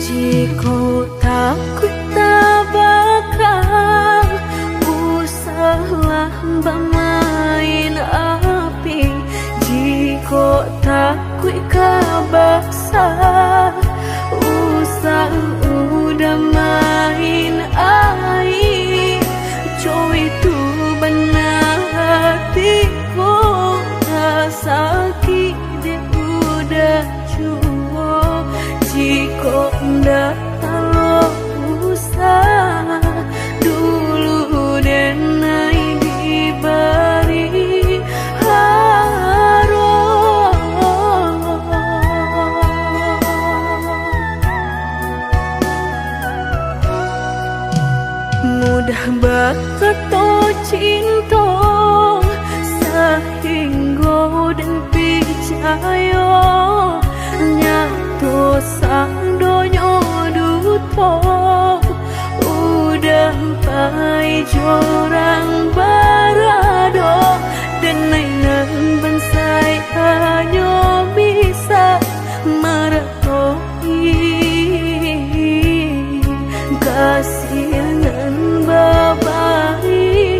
Jika takut tak bakal usahlah bermain api. Jika takut kabaksa usah udah main air. Coy itu benar hatiku tak sakit dia udah cuo. Jika ndak kalau usah dulu denai diberi harum. Mudah berkata cinta sehingga dan percaya nyatu sang donyo duto udah pai jorang barado dan nainan bensai hanya bisa meretoi kasihan babai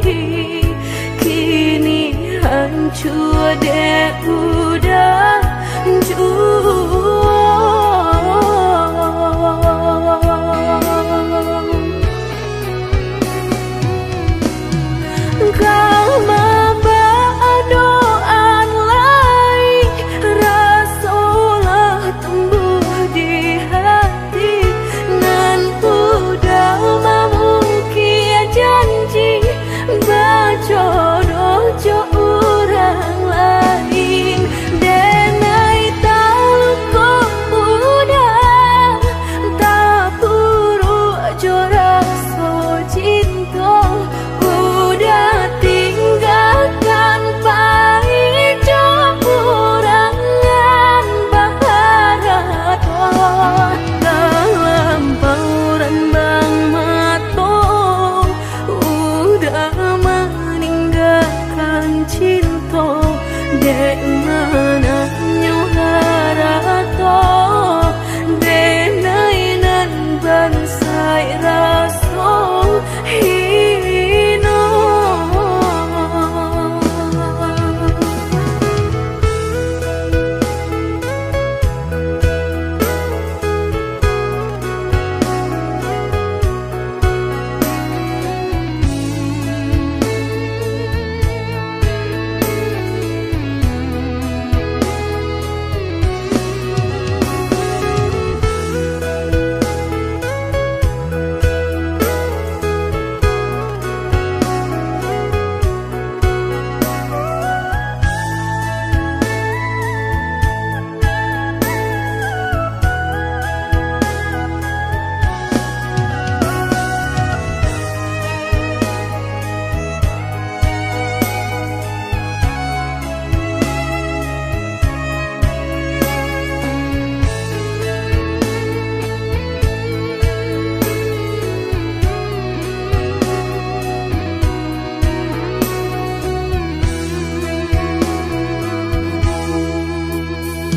kini hancur deh udah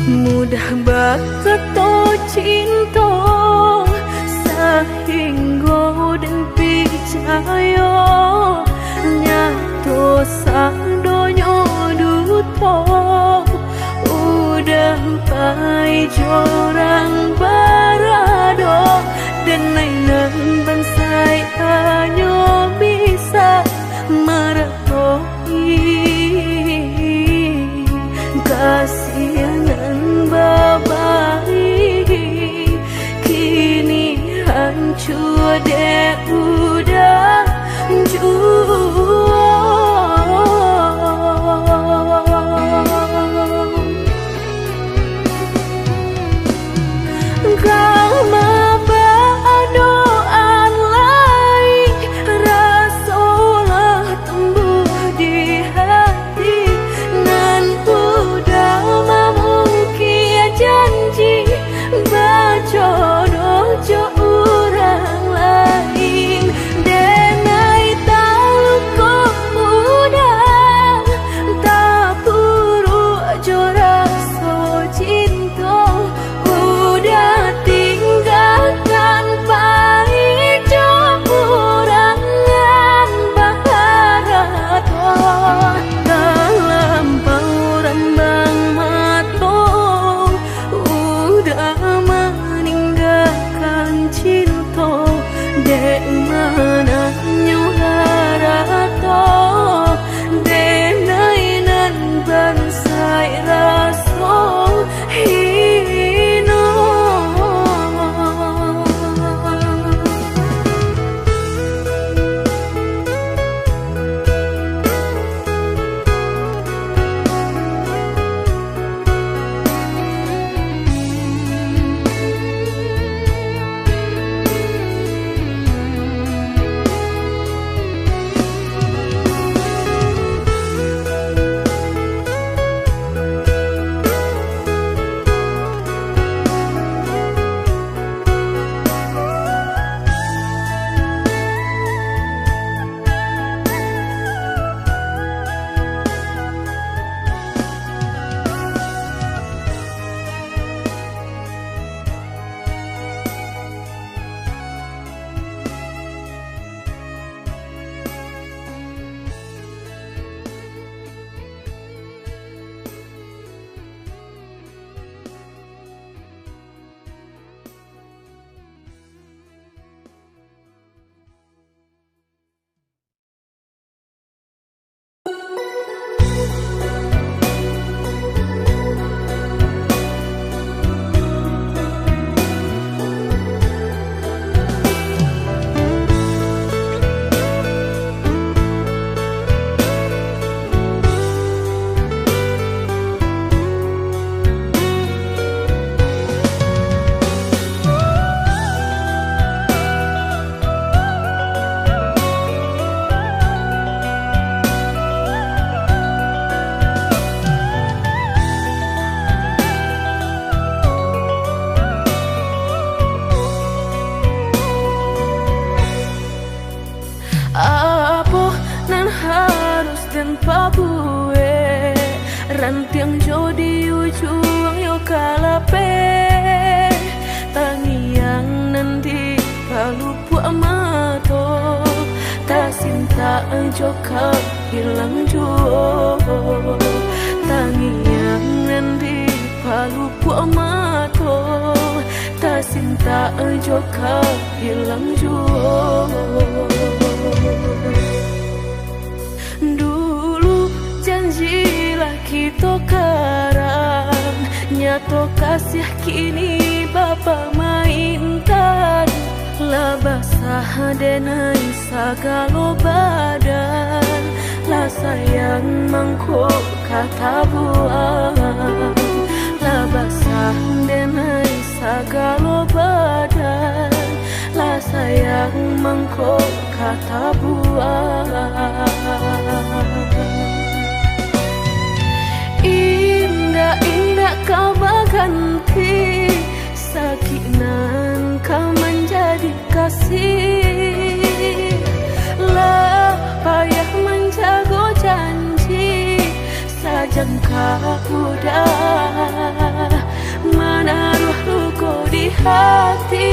mudah berkata cinta sehingga dan percaya nyatu sang donyo duto udah pai jorang barado dan nainan bensai hanya bisa meretoi kasihan babai kini hancur deh udah jodoh orang lain dan naik kalape tangiang nanti palu buat mato tak cinta joka hilang juo tangiang nanti palu buat mato tak cinta joka hilang juo. Dulu janjilah kita karang nyato kasih kini Bapa mainkan lah basah denai sagalo badan lah sayang mangkuk kata buang lah basah denai sagalo badan lah sayang mangkuk kata buang. Indah-indah kau berganti sakinan kau menjadi kasih lah payah menjaga janji sajangka udah menaruh luka di hati.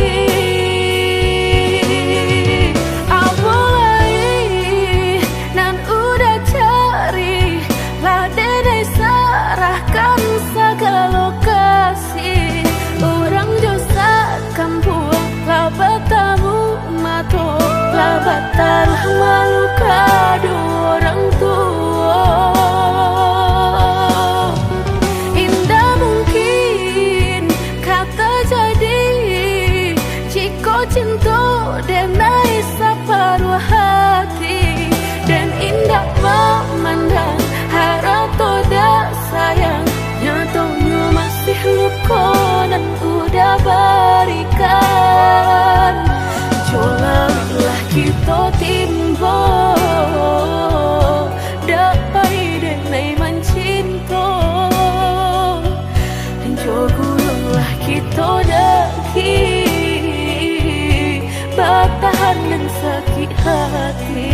Batal malu kado orang tua. Indah mungkin kata jadi jika cinta denai separuh hati dan indah memandang harap toda sayang nyatanya masih luka dan udah berikan. Jolalah kita timbo dapai denai mencinta jogullah kita daki bertahan dan sakit hati.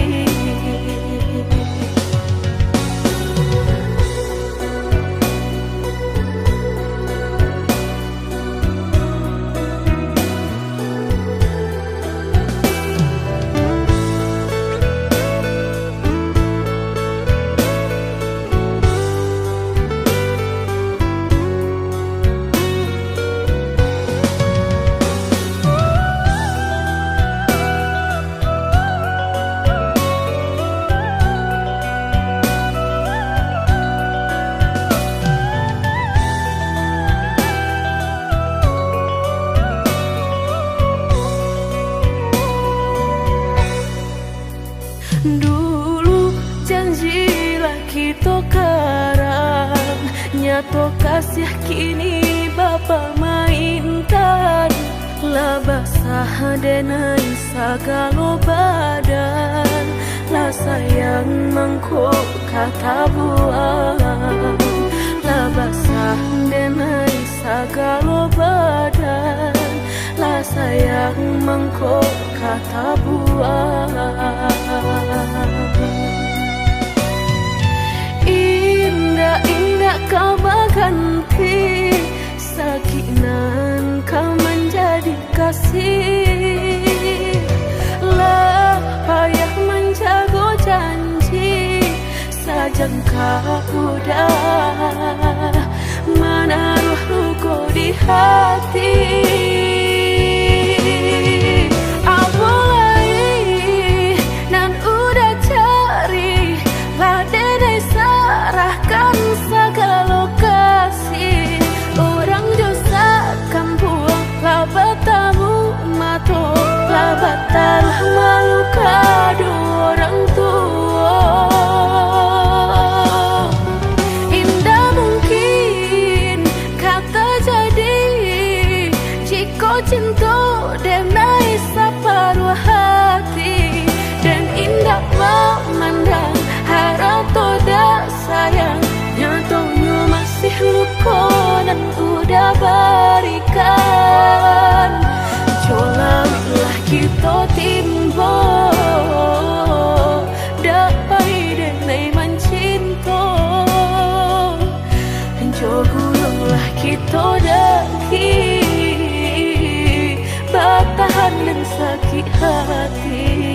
Dulu janjilah kita karang nyato kasih kini Bapa mainkan lah basah denai sagalo badan lah sayang mangkuk kata buang lah basah denai sagalo badan lah sayang mangkuk kata buang. Indah-indah kau berganti sakinan kau menjadi kasih lah payah menjaga janji sajangka udah menaruh luka di hati. Batal malu kado orang tua. Indah mungkin kata jadi jika cinta denai separuh hati dan indah memandang harap toda sayang nyatanya masih luka dan udah berikan. Jolalah kita timbo dapai denai mencinta jogullah kita kita daki bertahan dan sakit hati.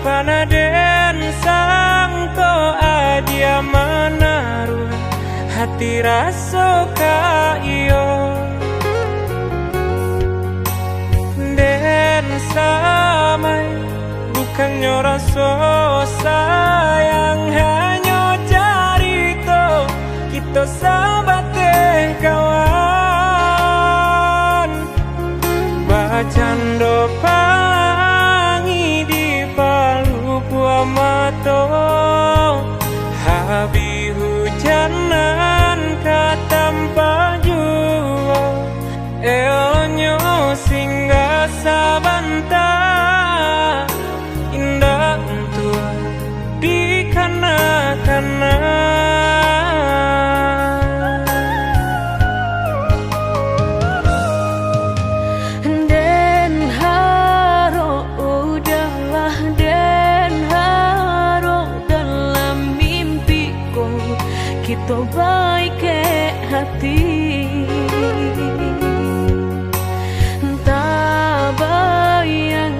Panaden sangko adia menaruh hati rasa ka iyo den samai bukannya rasa sayang hanya carito kita sabate kawan bacando mato habi hujanan katampa jua elonyo singgah sabanta indah tua di kana-kana kita baik ke hati tak bayang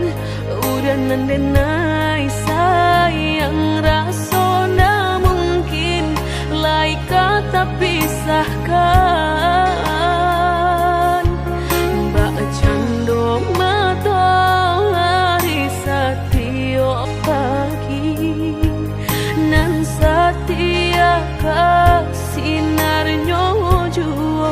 udah nandenai sayang rasona mungkin lai kata pisahkan mbak cando mata hari setiap pagi nan setia sinarnya jua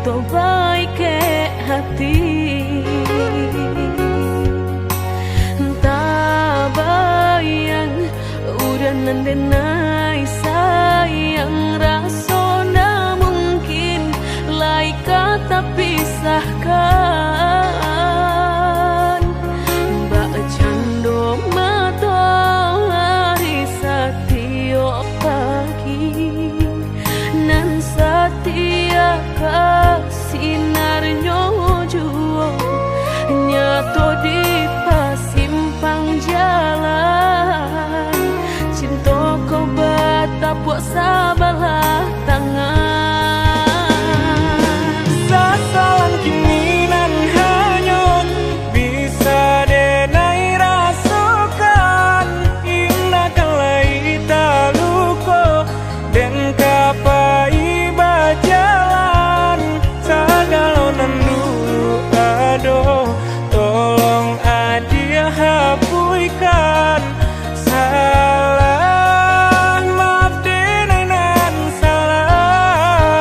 to baik ke hati. Tak bayang udah nandenai sayang rasona mungkin lai kata pisahkan. Mbak candong matahari setiap pagi nan setia kasinarnya juo nyato di pasimpang jalan. Cinta kau batapuk sabalah tangan. Sasalan kini nan hanyut bisa denai rasukan. Indah kalai taluko dan kapai bajalan. Sagalau nan dulu aduh tolong adia hapuikan. Salah maaf denai nan salah.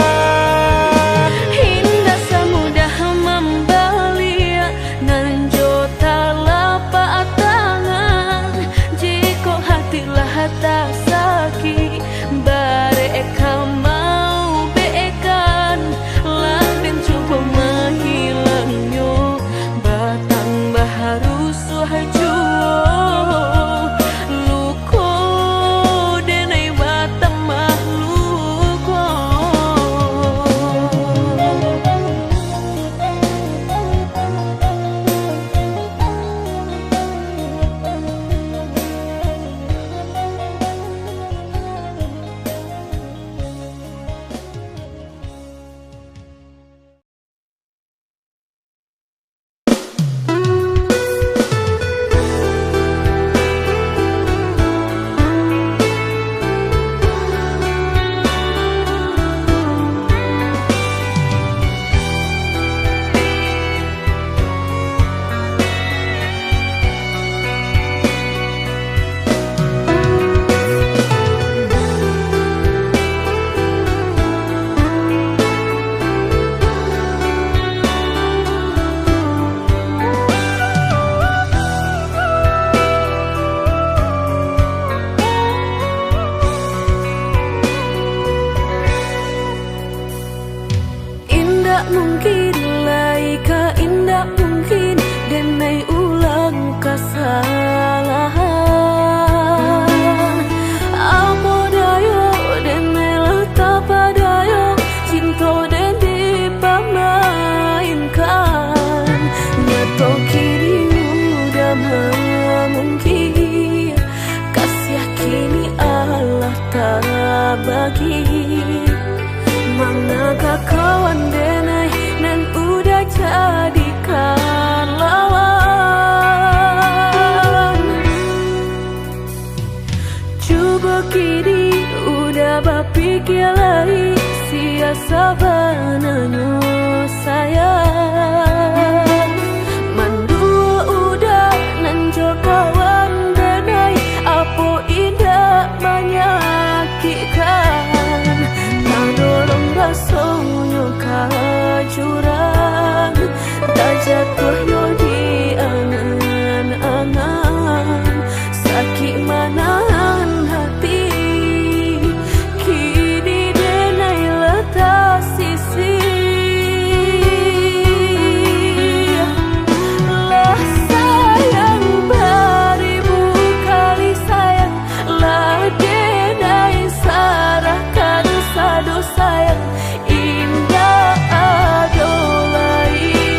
Indah semudah membalia nan jota lapak tangan. Jika hatilah tak sakit bareka mau beekan. Laden cuba menghilangnya batang baharu suhajuo. Luko denai batang mahluko. Indah mungkin laika indah mungkin denai ulang kesalahan. Apa dayo denai letak padayo cinta den dipamainkan. Nyato kini udah mungkin kasih kini Allah tak bagi. Manakah kawan denai nan udah jadikan lawan. Coba kini udah berpikir lagi siasa bananya sayang. Mandua udah nanjo kawan denai apa indah menyakitkan. Tadolong rasanya kajuran tak jatuh yo di angan-angan. Sakit manahan hati kini denai letak sisi. Lah sayang beribu kali sayang. Lah denai sarahkan sadu sayang. Indah adolai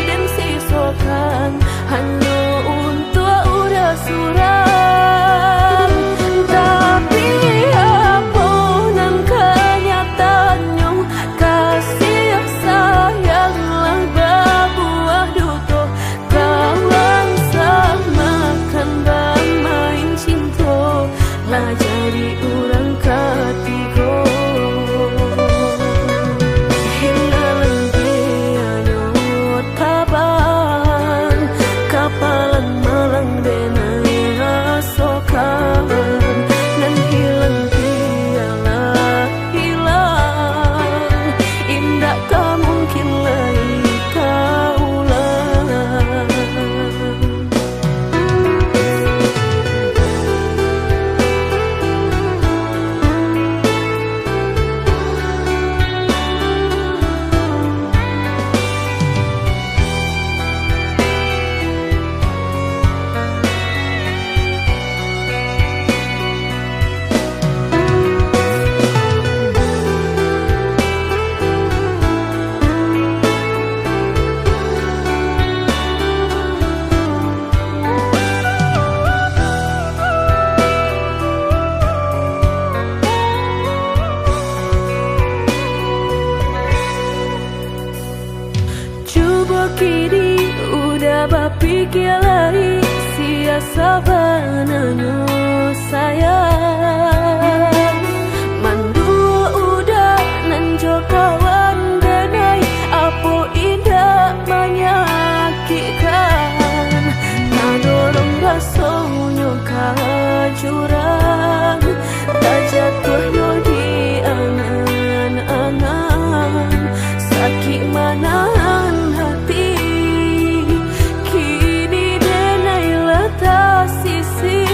dan sisokan bapikir lagi sia sabananyo sayang mandua udah nanjo kawan denai apo indah menyakitkan nadorong rasonyo kajurang tak jatuh yo di angan-angan sakit manahan hati kini denai letak sisi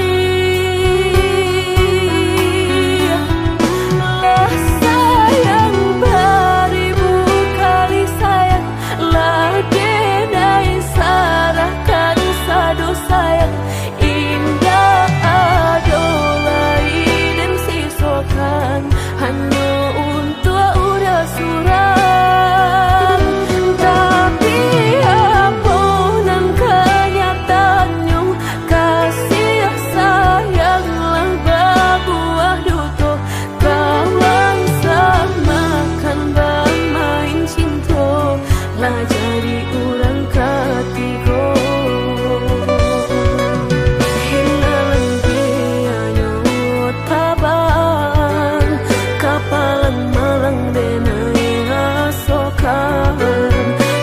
lah sayang beribu kali sayang lah denai sarahkan sadu sayang indah adolai dan sisokan hanya untuk udah suram tapi apunan kenyataannya kasih sayang lah berbuah duto kawan samakan bermain cinta lah jadi orang ketiga hilang dianya tabang kapalan malang denai asokan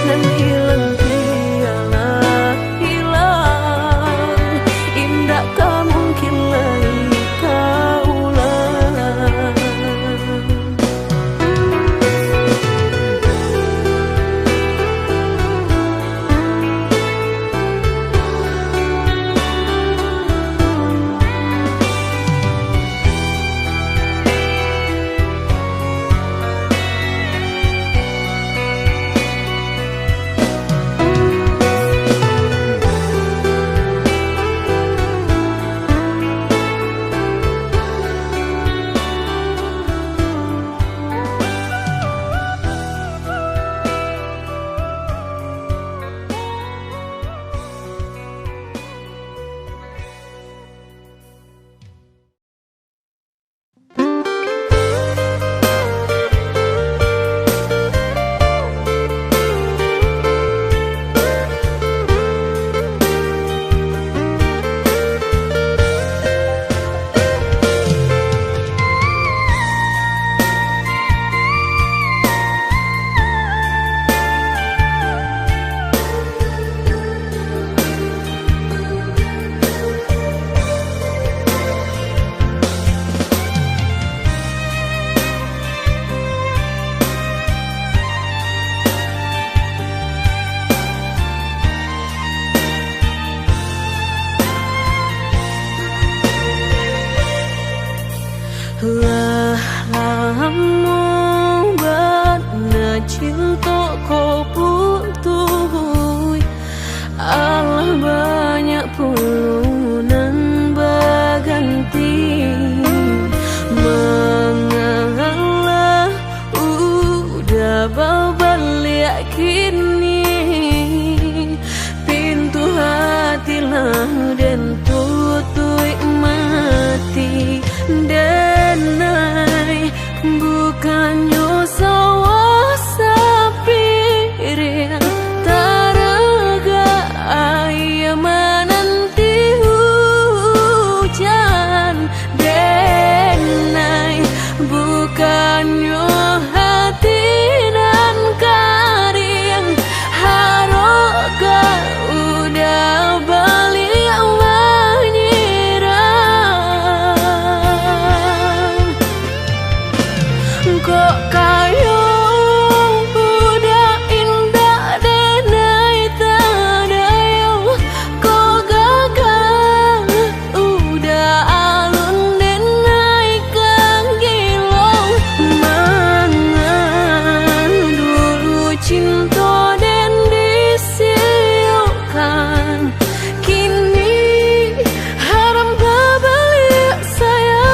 dan hilang dialah hilang indah tak mungkin lagi kaulang. Lah lamu bana cinta kau putuh Allah banyak pulunan berganti mengalah udah berbalik kini pintu hati lah dan tutui mati denai bukannya sawah sapir taraga ayah menanti hujan denai bukannya hati dan karing haroga udah balik kok kayo udah indah denai tadayo kok gagal udah alun denai kang gilong mangan dulu cinta dan disiukan kini haram balik sayang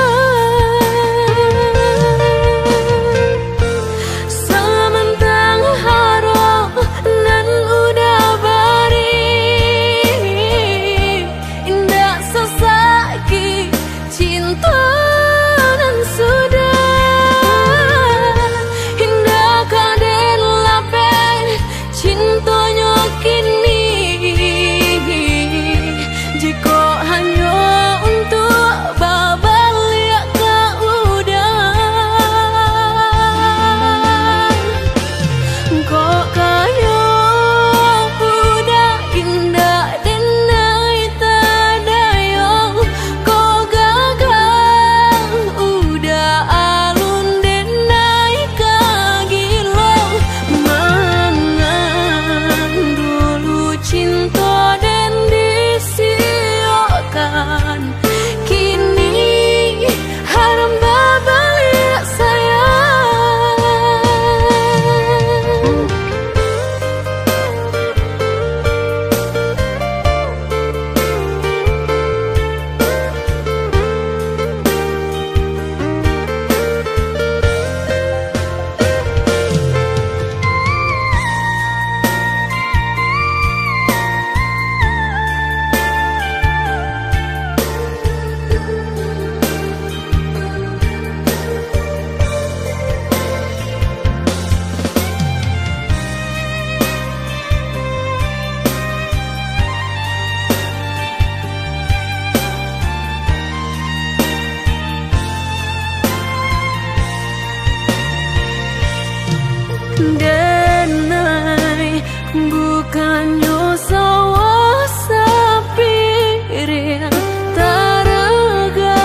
denai bukannya sawah sapiring taraga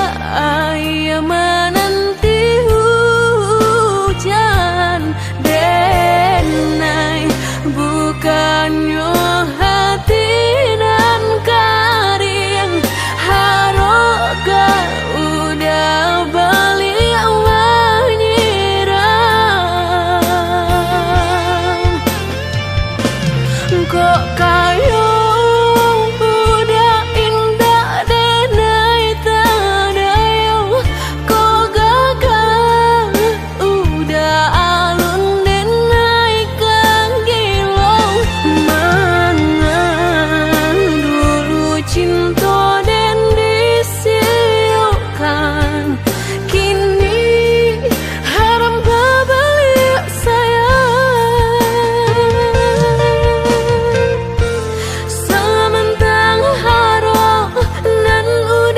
ayam menanti hujan denai bukannya hati nan karing haroga udah balik kok kayong udah indah denai tadayong kok gagal udah alun denai kagilong mangan dulu cinta den disiukan kini haram babalik sayang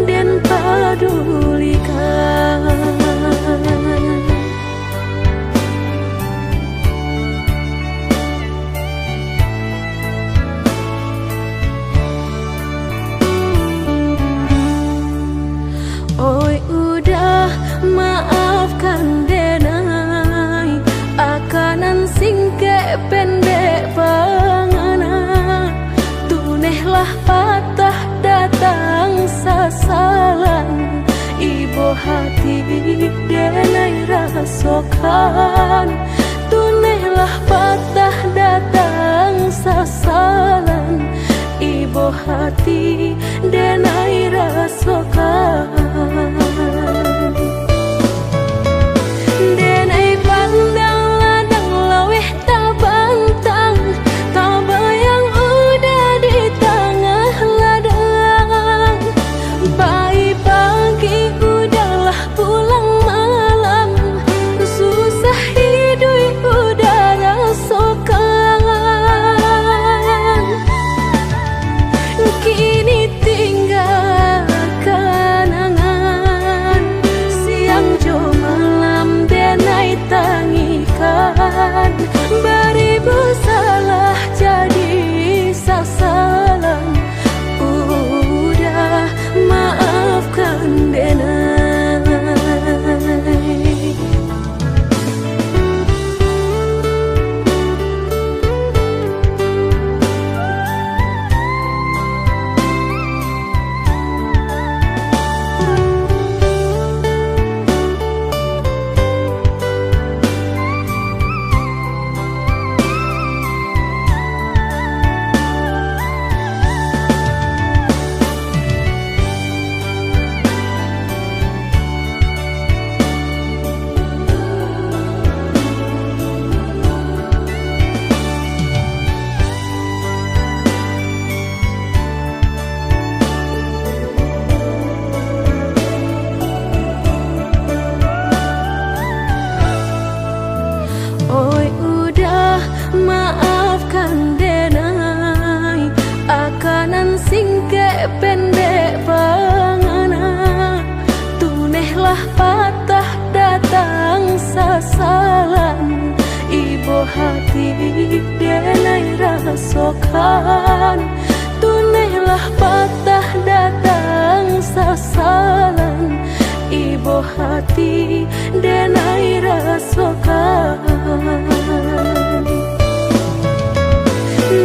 dan padulikan. Oi udah maafkan denai akanan singke pendek pangana tunehlah patah datang sasalan ibu hati denai rasokan tunehlah patah datang sasalan ibu hati denai rasokan denai pandang ladang laweh tak bantang tak bayang udah di tengah ladang bayi pagi udahlah pulang malam susah hidup Oi udah maafkan denai akanan singke pendek pangana tunehlah patah datang sasalan ibu hati denai rasokan tunehlah patah datang sasalan ibu hati denai rasokan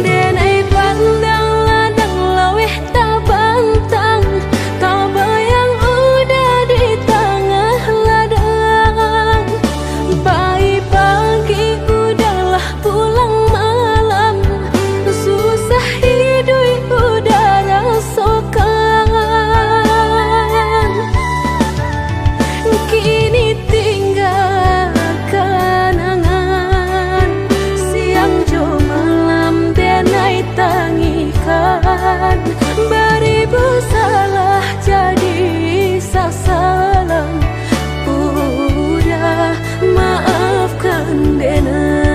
denai pandang ladang laweh tak bantang tak bayang udah di tengah ladang bayi pagi udahlah pulang malam susah hidup udah rasakan kini tinggal kenangan siang jo malam denai tangikan beribu salah jadi sasalan udah maafkan denai.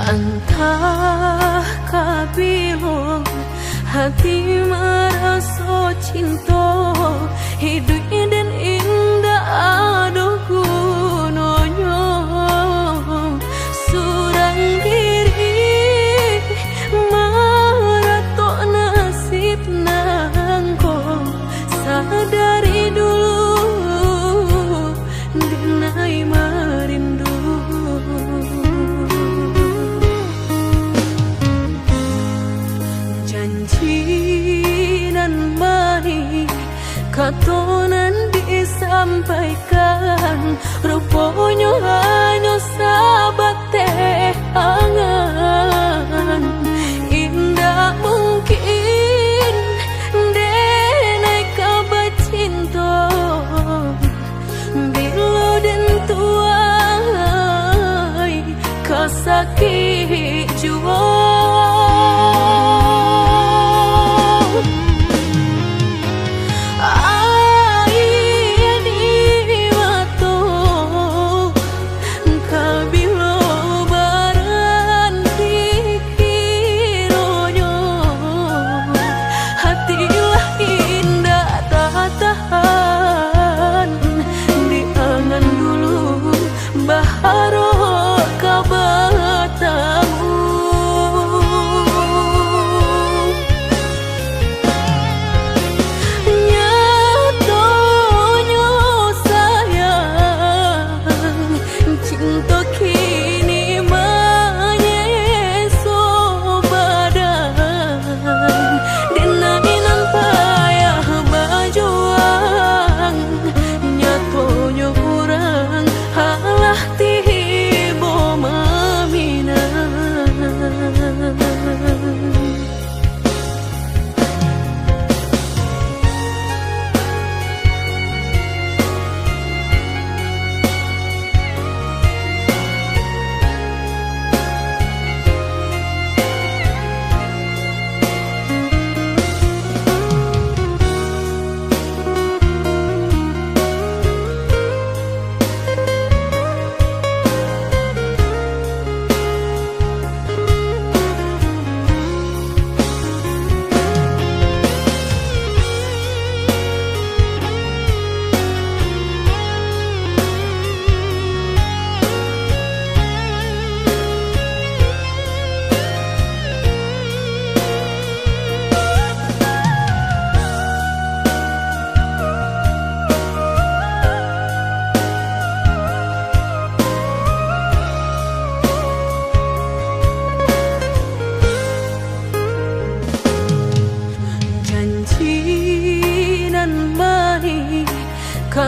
Entah kabilo hati merasa cinta hidup dan indah aduh gunanya surang diri maratok nasib nangko sadari dulu denai merindu dan baik katonan disampaikan rupanya hanya sahabat teh angan indah mungkin denai kabar cinta bila den tuai kasakit jua baran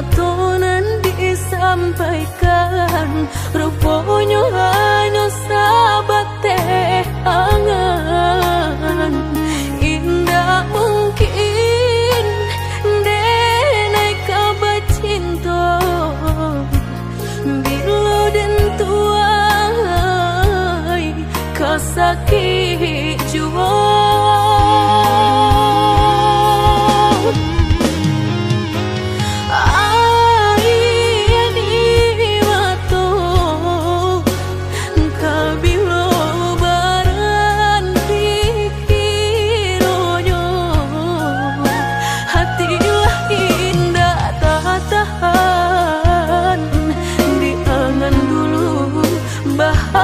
nyatonan disampaikan, rupanya hanya sahabat teh angan. Indah mungkin denai kabar cinta, bila dan tuai kasaki jua. Udah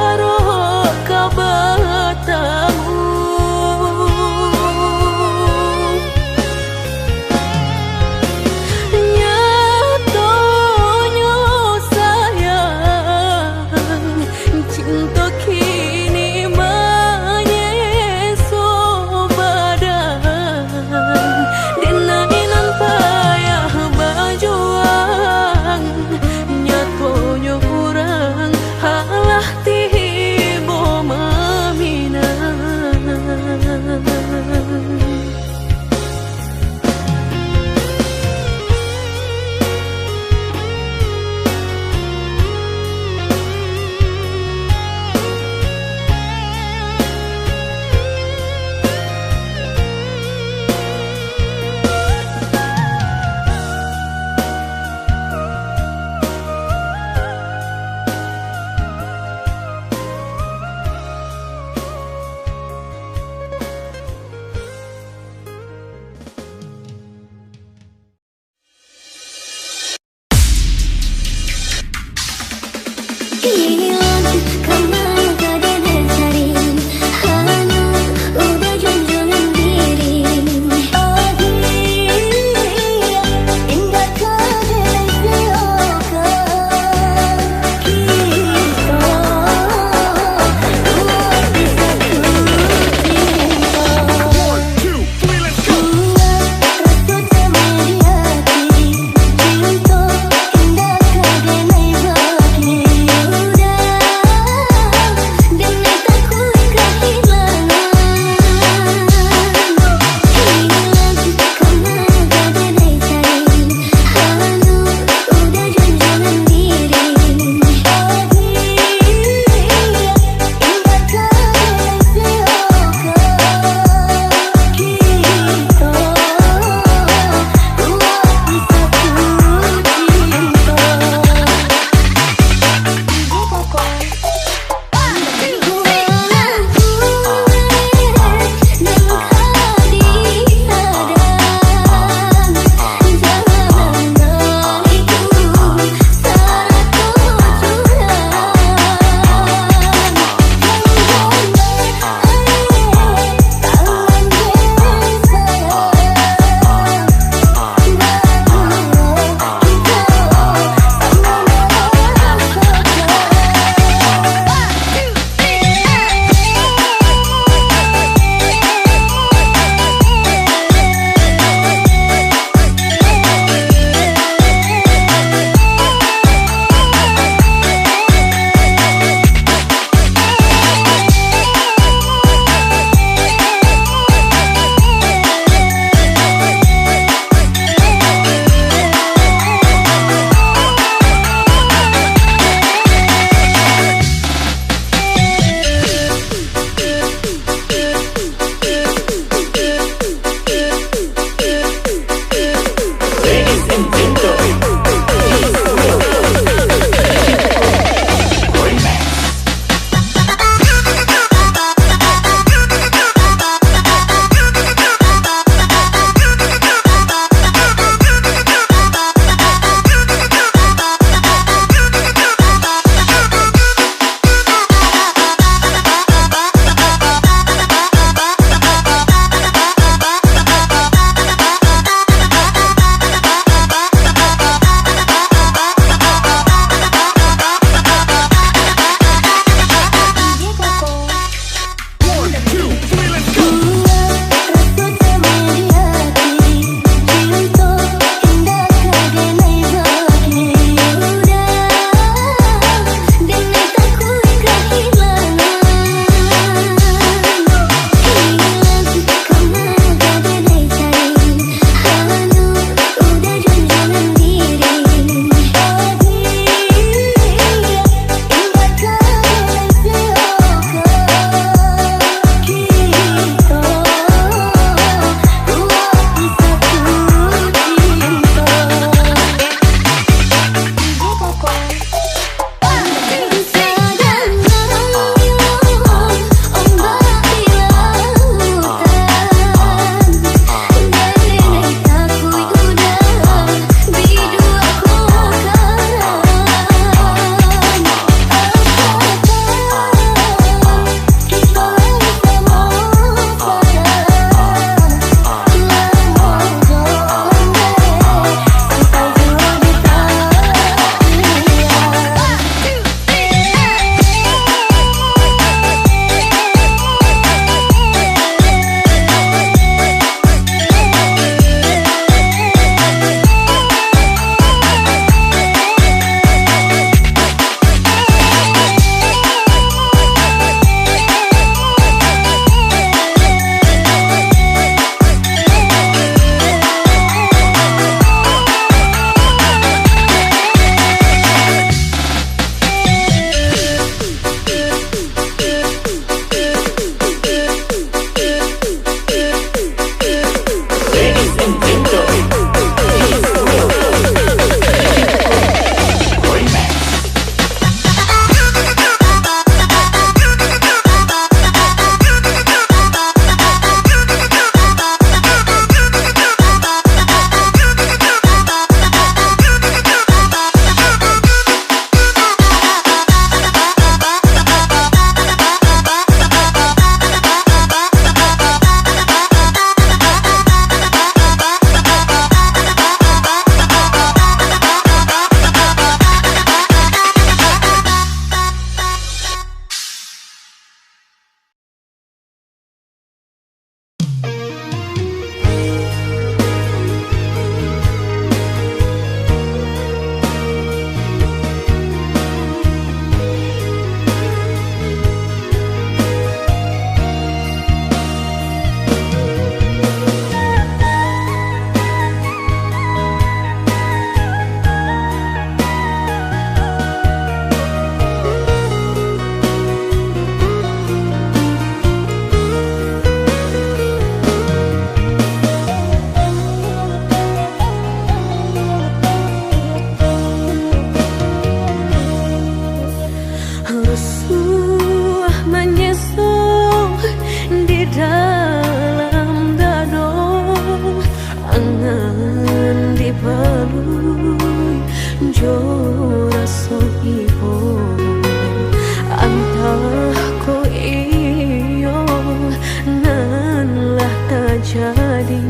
jadi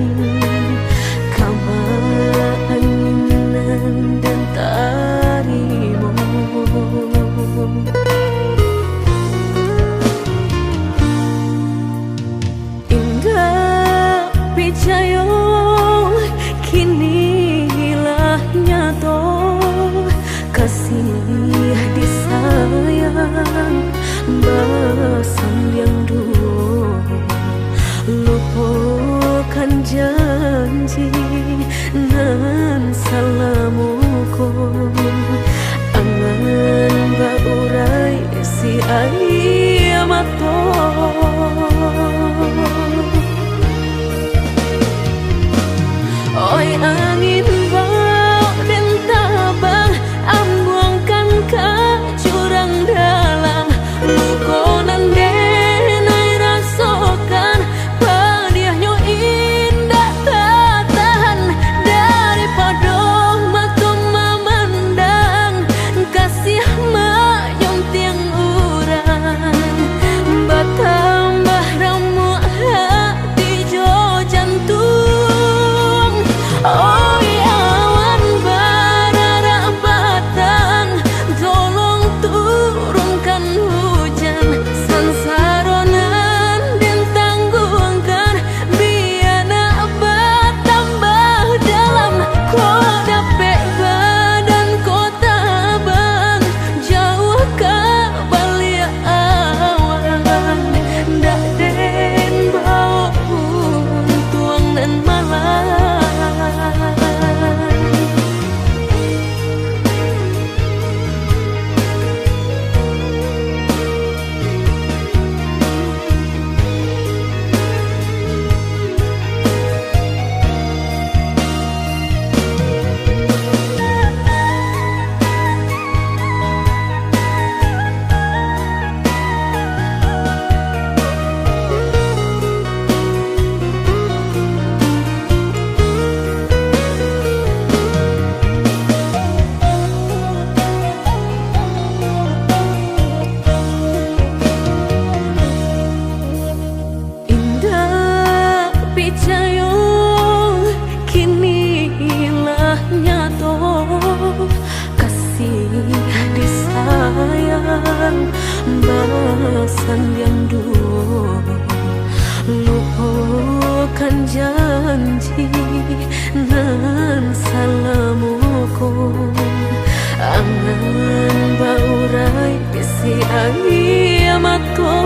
keinginan dan tarimu. Indah picayo kini hilah nyato, kasih disayang basan yang dulu, lupakan janji nan salamuku, angan baurai si ayamato. Oi angin bau dan tabang, ambungkan ke jurang dalam, lukonan denai rasakan, padiahnya indah tak tahan, daripada mata memandang, kasih mayong tiang urang, batambah ramu hati jo jantung. Oh awan barara batang, tolong turunkan hujan, sansaronan dan tanggungan, biana bertambah dalam, kau dapet badan kota bang, jauh ke balik awan, dak den bau tuang dan malam. Picayo kini hilah nyato, kasih disayang basan yang dulu, lupakan janji nan salamuku, angan baurai bisi ayamato.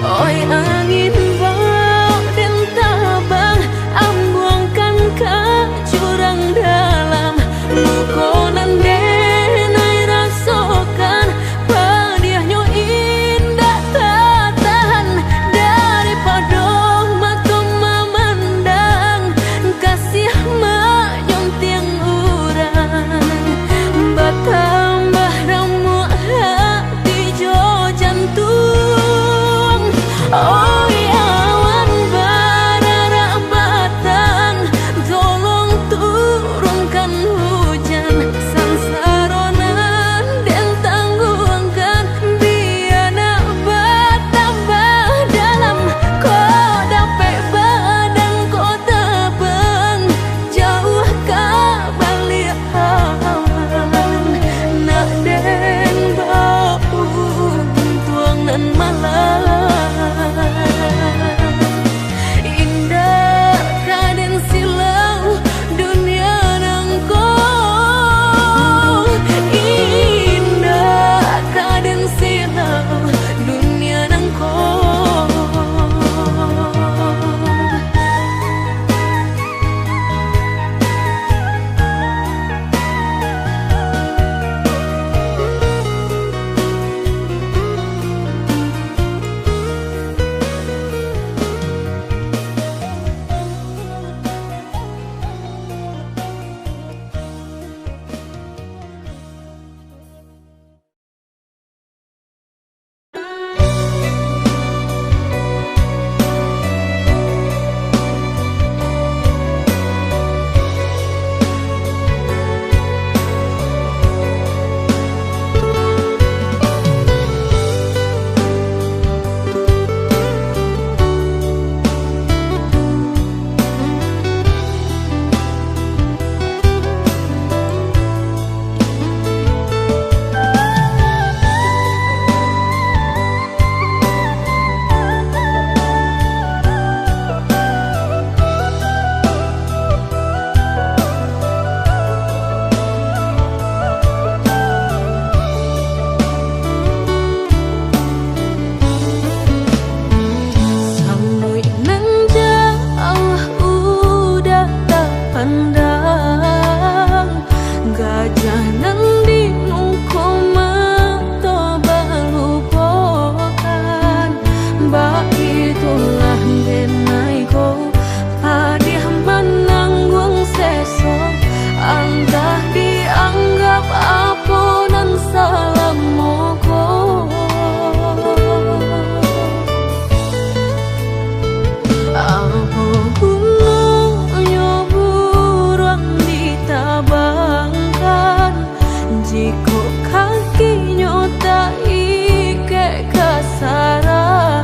Oi angin bau dan tabang, ambungkan ke jurang dalam, lukonan denai rasakan, padiahnya indah tak tahan, daripada mata memandang, kasih mayong tiang urang, batambah ramu hati jo jantung. Oh awan barara batang, tolong turunkan hujan, sansaronan dan tanggungan, biana bertambah dalam, kau dapet badan kota bang, jauh ke balik awan, nak den bau tuang nan malam. Indah kaden silau dunia nangko, indah kaden silau dunia nangko. lah denai ko padih menanggung seso antah dianggap aponan salam moko aku nyoburuan ditabangkan jika kaki nyota ike kasaran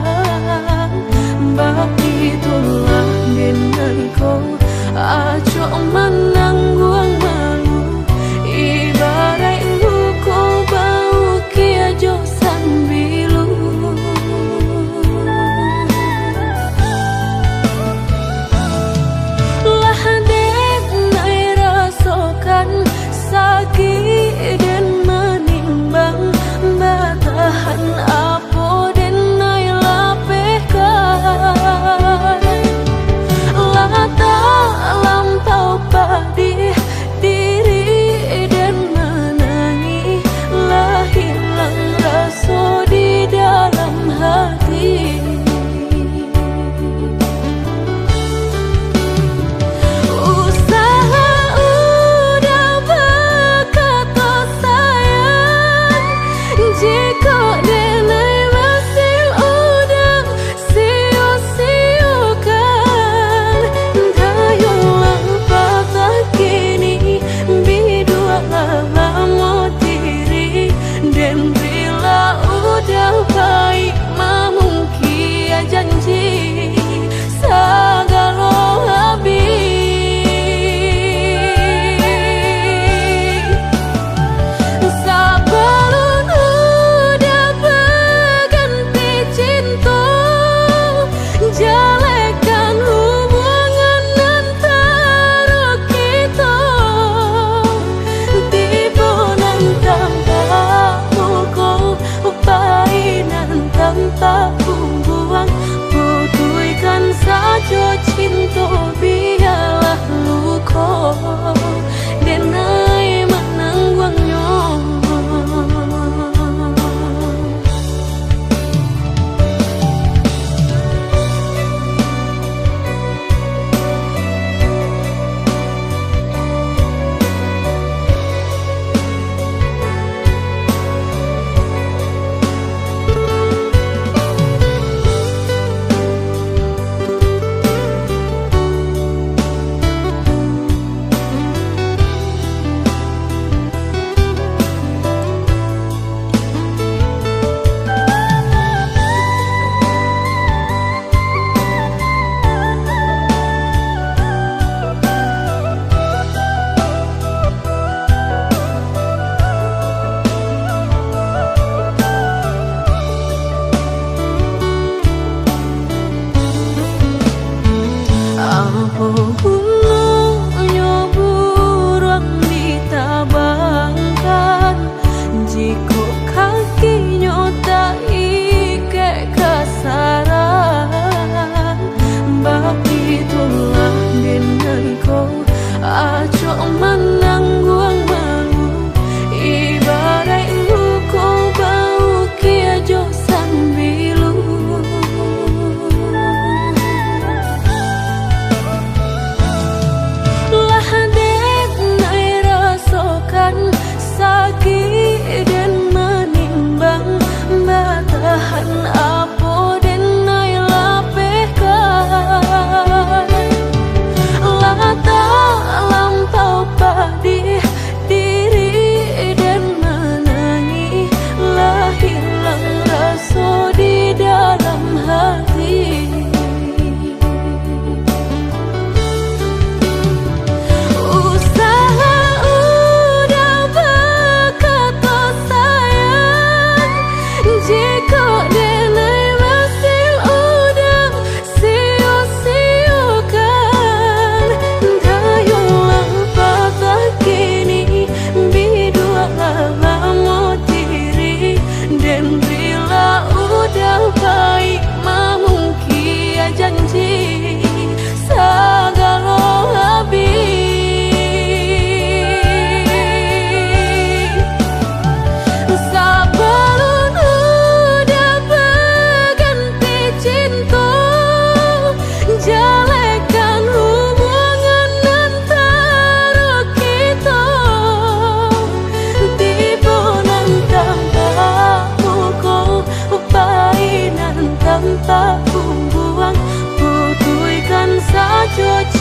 cuaca